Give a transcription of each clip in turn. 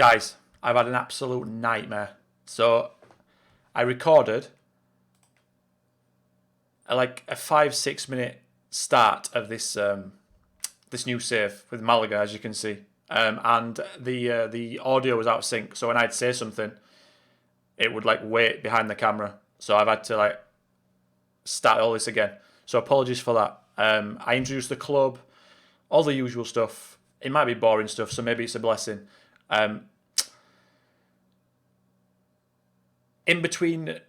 Guys, I've had an absolute nightmare. So I recorded a 5-6 minute start of this this new save with Malaga, as you can see, and the audio was out of sync. So when I'd say something, it would wait behind the camera. So I've had to start all this again. So apologies for that. I introduced the club, all the usual stuff. It might be boring stuff, so maybe it's a blessing. In between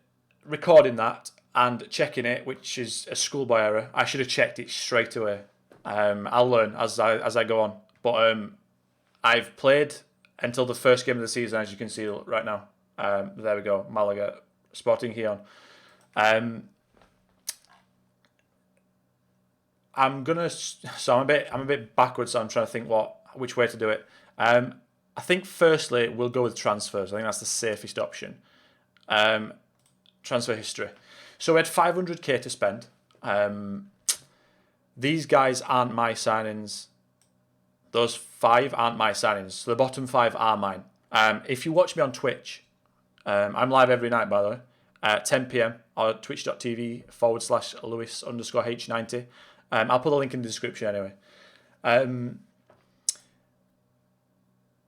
recording that and checking it, which is a schoolboy error, I should have checked it straight away. I'll learn as I go on. But I've played until the first game of the season, as you can see right now. There we go, Malaga, Sporting Gijon. I'm a bit backwards. So I'm trying to think which way to do it. I think firstly we'll go with transfers. I think that's the safest option. Transfer history. So we had 500k to spend. These guys aren't my signings. Those 5 aren't my signings. So the bottom 5 are mine. If you watch me on Twitch, I'm live every night, by the way, at 10 p.m. or twitch.tv/Lewis_H90. I'll put a link in the description anyway.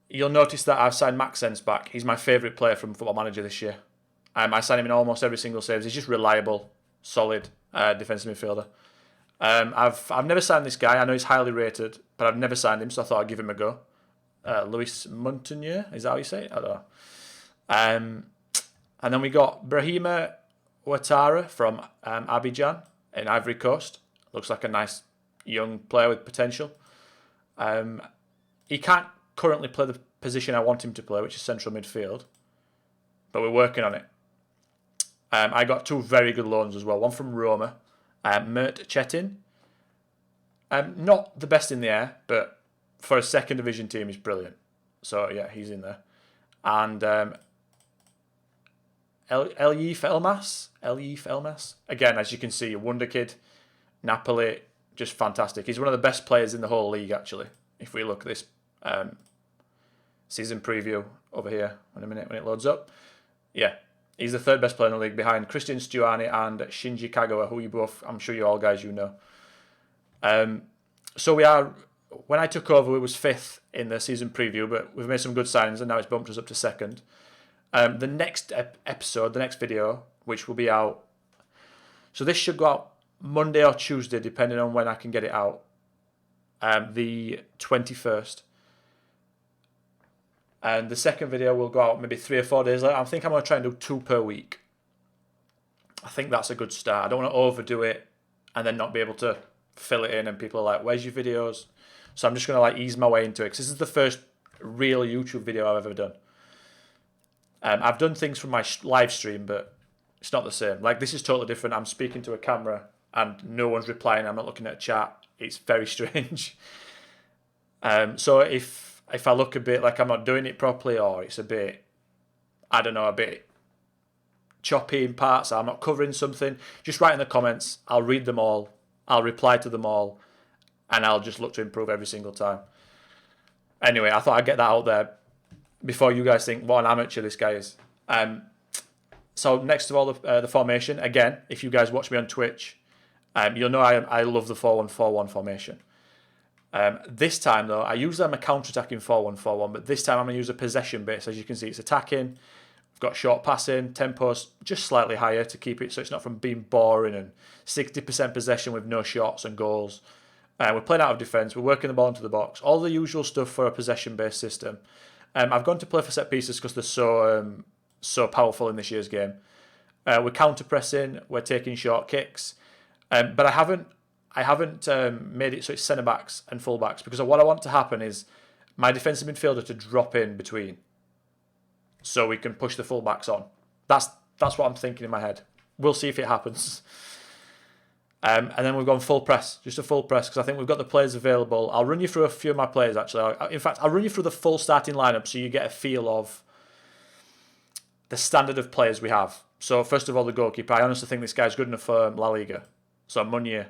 You'll notice that I've signed Maxence back. He's my favourite player from Football Manager this year. I sign him in almost every single save. He's just reliable, solid defensive midfielder. I've never signed this guy. I know he's highly rated, but I've never signed him, so I thought I'd give him a go. Luis Montagnier, is that how you say it? I don't know. And then we got Brahima Ouattara from Abidjan in Ivory Coast. Looks like a nice young player with potential. He can't currently play the position I want him to play, which is central midfield, but we're working on it. I got 2 very good loans as well. One from Roma, Mert Chetin. Not the best in the air, but for a second division team, he's brilliant. So yeah, he's in there. And Elif Elmas. Again, as you can see, a wonder kid. Napoli, just fantastic. He's one of the best players in the whole league, actually. If we look at this season preview over here in a minute when it loads up. Yeah, he's the 3rd best player in the league behind Christian Stuani and Shinji Kagawa, who I'm sure you all guys know. So we are, when I took over, it was 5th in the season preview, but we've made some good signings and now it's bumped us up to 2nd. The next episode, the next video, which will be out, so this should go out Monday or Tuesday, depending on when I can get it out, the 21st. And the second video will go out maybe 3 or 4 days later. I think I'm going to try and do 2 per week. I think that's a good start. I don't want to overdo it and then not be able to fill it in and people are like, where's your videos? So I'm just going to ease my way into it, because this is the first real YouTube video I've ever done. I've done things from my live stream, but it's not the same. This is totally different. I'm speaking to a camera and no one's replying. I'm not looking at a chat. It's very strange. So if I look a bit like I'm not doing it properly, or it's a bit, I don't know, a bit choppy in parts, or I'm not covering something, just write in the comments. I'll read them all. I'll reply to them all. And I'll just look to improve every single time. Anyway, I thought I'd get that out there before you guys think what an amateur this guy is. So next of all, the formation. Again, if you guys watch me on Twitch, you'll know I love the 4-1-4-1 formation. This time, though, I usually am a counter-attacking 4-1-4-1, but this time I'm going to use a possession base. As you can see, it's attacking. We've got short passing, tempos just slightly higher to keep it so it's not from being boring, and 60% possession with no shots and goals. We're playing out of defence. We're working the ball into the box. All the usual stuff for a possession-based system. I've gone to play for set pieces because they're so powerful in this year's game. We're counter-pressing. We're taking short kicks. But I haven't made it so it's centre-backs and full-backs, because what I want to happen is my defensive midfielder to drop in between so we can push the full-backs on. That's what I'm thinking in my head. We'll see if it happens. And then we've gone full press, just a full press, because I think we've got the players available. I'll run you through a few of my players, actually. In fact, I'll run you through the full starting lineup so you get a feel of the standard of players we have. So first of all, the goalkeeper. I honestly think this guy's good enough for La Liga. So Meunier,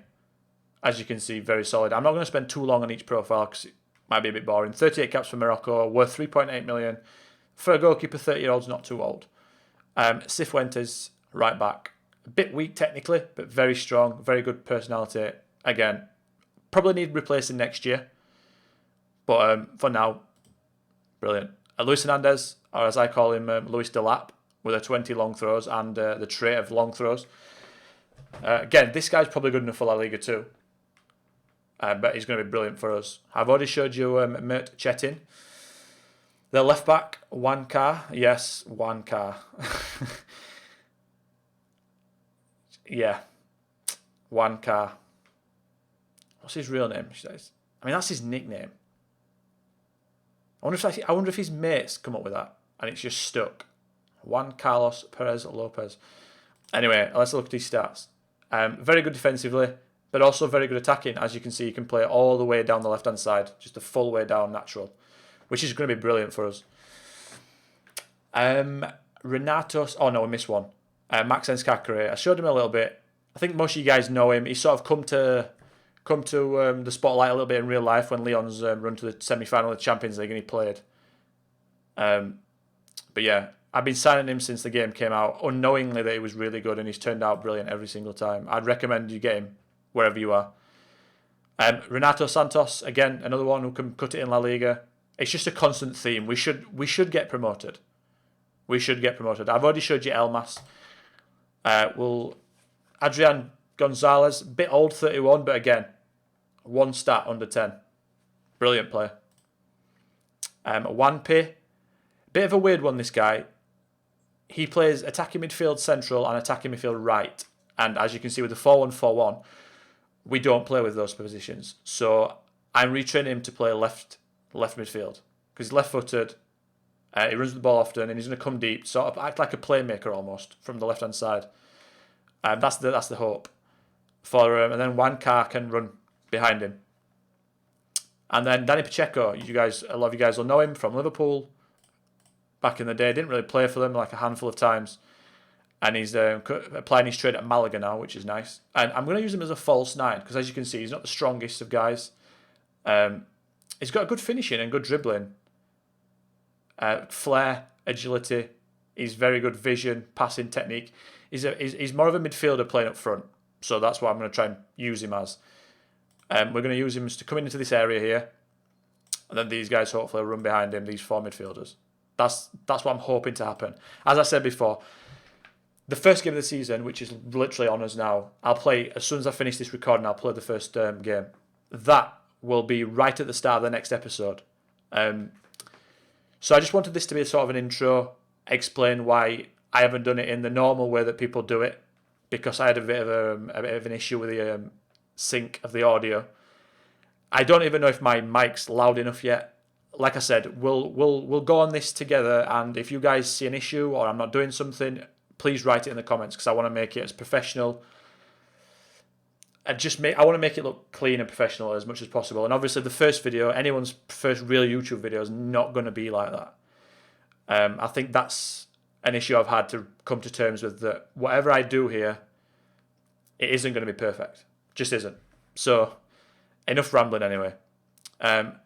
as you can see, very solid. I'm not going to spend too long on each profile because Might be a bit boring. 38 caps for Morocco, worth 3.8 million. For a goalkeeper, 30-year-old's not too old. Cifuentes, right back. A bit weak technically, but very strong, very good personality. Again, probably need replacing next year. But for now, brilliant. Luis Hernandez, or as I call him, Luis Delap, with a 20 long throws and the trait of long throws. Again, this guy's probably good enough for La Liga too. But he's going to be brilliant for us. I've already showed you Mert Chetin. The left back, Wankar. Yes, Wankar. Yeah, Wankar. What's his real name? I mean, that's his nickname. I wonder if his mates come up with that and it's just stuck. Juan Carlos Perez Lopez. Anyway, let's look at his stats. Very good defensively, but also very good attacking. As you can see, he can play all the way down the left-hand side, just a full way down natural, which is going to be brilliant for us. Renatos. Oh no, we missed one. Maxence Kakare. I showed him a little bit. I think most of you guys know him. He's sort of come to the spotlight a little bit in real life when Lyon's run to the semi-final of the Champions League and he played. But yeah, I've been signing him since the game came out, unknowingly that he was really good, and he's turned out brilliant every single time. I'd recommend you get him wherever you are. Renato Santos, again, another one who can cut it in La Liga. It's just a constant theme. We should get promoted. We should get promoted. I've already showed you Elmas. Adrian Gonzalez, bit old, 31, but again, one stat under 10. Brilliant player. Wanpe, bit of a weird one, this guy. He plays attacking midfield central and attacking midfield right. And as you can see with the 4-1-4-1, we don't play with those positions. So I'm retraining him to play left midfield because he's left-footed. He runs the ball often and he's going to come deep, sort of act like a playmaker almost from the left-hand side. That's the hope for him. And then Wankar can run behind him. And then Danny Pacheco, a lot of you guys will know him from Liverpool. Back in the day, didn't really play for them like a handful of times. And he's applying his trade at Malaga now, which is nice. And I'm going to use him as a false 9 because as you can see, he's not the strongest of guys. He's got a good finishing and good dribbling. Flair, agility. He's very good vision, passing technique. He's more of a midfielder playing up front. So that's what I'm going to try and use him as. We're going to use him to come into this area here. And then these guys hopefully will run behind him, these 4 midfielders. That's what I'm hoping to happen. As I said before, the first game of the season, which is literally on us now, I'll play, as soon as I finish this recording, I'll play the first game. That will be right at the start of the next episode. So I just wanted this to be a sort of an intro, explain why I haven't done it in the normal way that people do it, because I had a bit of an issue with the sync of the audio. I don't even know if my mic's loud enough yet. Like I said, we'll go on this together, and if you guys see an issue or I'm not doing something, please write it in the comments because I want to make it as professional. I want to make it look clean and professional as much as possible. And obviously, the first video, anyone's first real YouTube video, is not going to be like that. I think that's an issue I've had to come to terms with. That whatever I do here, it isn't going to be perfect. Just isn't. So, enough rambling anyway.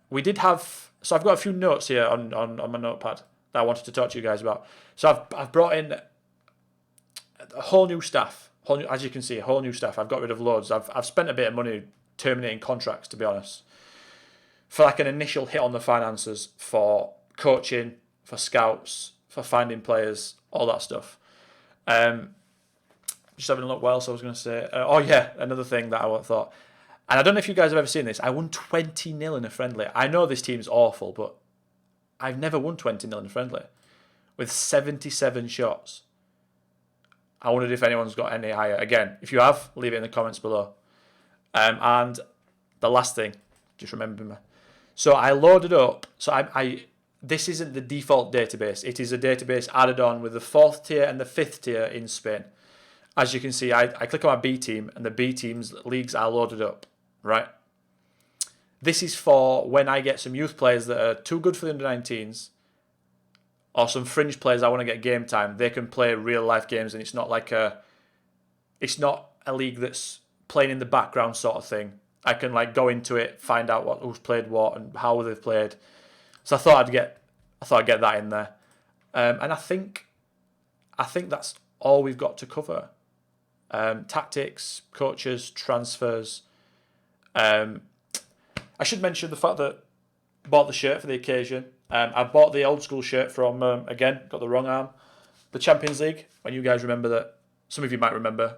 We did have. So I've got a few notes here on my notepad that I wanted to talk to you guys about. So I've brought in a whole new staff. As you can see, a whole new staff. I've got rid of loads. I've spent a bit of money terminating contracts, to be honest, for like an initial hit on the finances for coaching, for scouts, for finding players, all that stuff. Just having a look what else I was going to say. Another thing that I thought. And I don't know if you guys have ever seen this. I won 20-0 in a friendly. I know this team's awful, but I've never won 20-0 in a friendly with 77 shots. I wondered if anyone's got any higher. Again, if you have, leave it in the comments below. And the last thing, just remember me. So I loaded up. So this isn't the default database. It is a database added on with the 4th tier and the 5th tier in Spain. As you can see, I click on my B team, and the B team's leagues are loaded up. Right. This is for when I get some youth players that are too good for the under-19s, or some fringe players I want to get game time. They can play real life games, and it's not a league that's playing in the background sort of thing. I can like go into it, find out who's played what and how they've played. So I thought I'd get that in there, and I think that's all we've got to cover. Tactics, coaches, transfers. I should mention the fact that I bought the shirt for the occasion. I bought the old school shirt from, again, got the wrong arm, the Champions League. When you guys remember that, some of you might remember,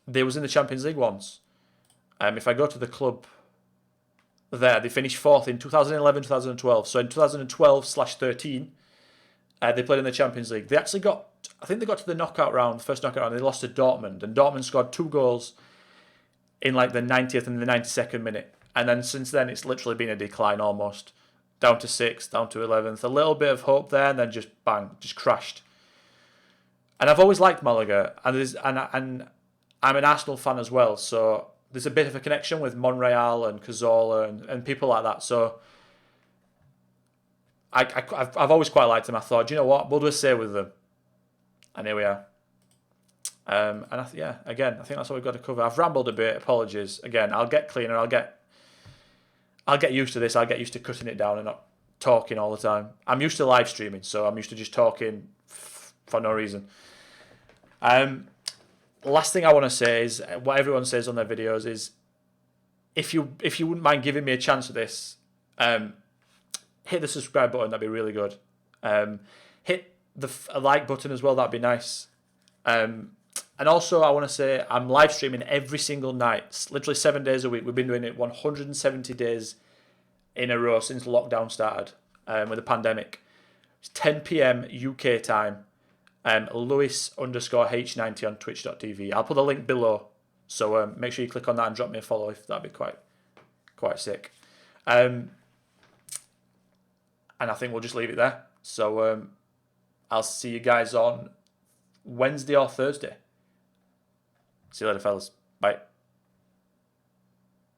they was in the Champions League once. If I go to the club there, they finished fourth in 2011, 2012. So in 2012/13, they played in the Champions League. They actually I think they got to the knockout round, the first knockout round, they lost to Dortmund. And Dortmund scored 2 goals in like the 90th and the 92nd minute. And then since then, it's literally been a decline almost. Down to 6th, down to 11th. A little bit of hope there, and then just bang, just crashed. And I've always liked Malaga, and I'm an Arsenal fan as well, so there's a bit of a connection with Monreal and Cazorla and people like that. So I've always quite liked them. I thought, do you know what, we'll just stay with them. And here we are. And again, I think that's all we've got to cover. I've rambled a bit. Apologies. Again, I'll get cleaner. I'll get used to this. I'll get used to cutting it down and not talking all the time. I'm used to live streaming, so I'm used to just talking for no reason. Last thing I want to say is what everyone says on their videos is, if you wouldn't mind giving me a chance at this, hit the subscribe button. That'd be really good. Hit the like button as well. That'd be nice. And also, I want to say I'm live streaming every single night. It's literally 7 days a week. We've been doing it 170 days in a row since lockdown started with the pandemic. It's 10 p.m. UK time. Lewis_H90 on twitch.tv. I'll put the link below. So make sure you click on that and drop me a follow if that'd be quite sick. And I think we'll just leave it there. So I'll see you guys on Wednesday or Thursday. See you later, fellas. Bye.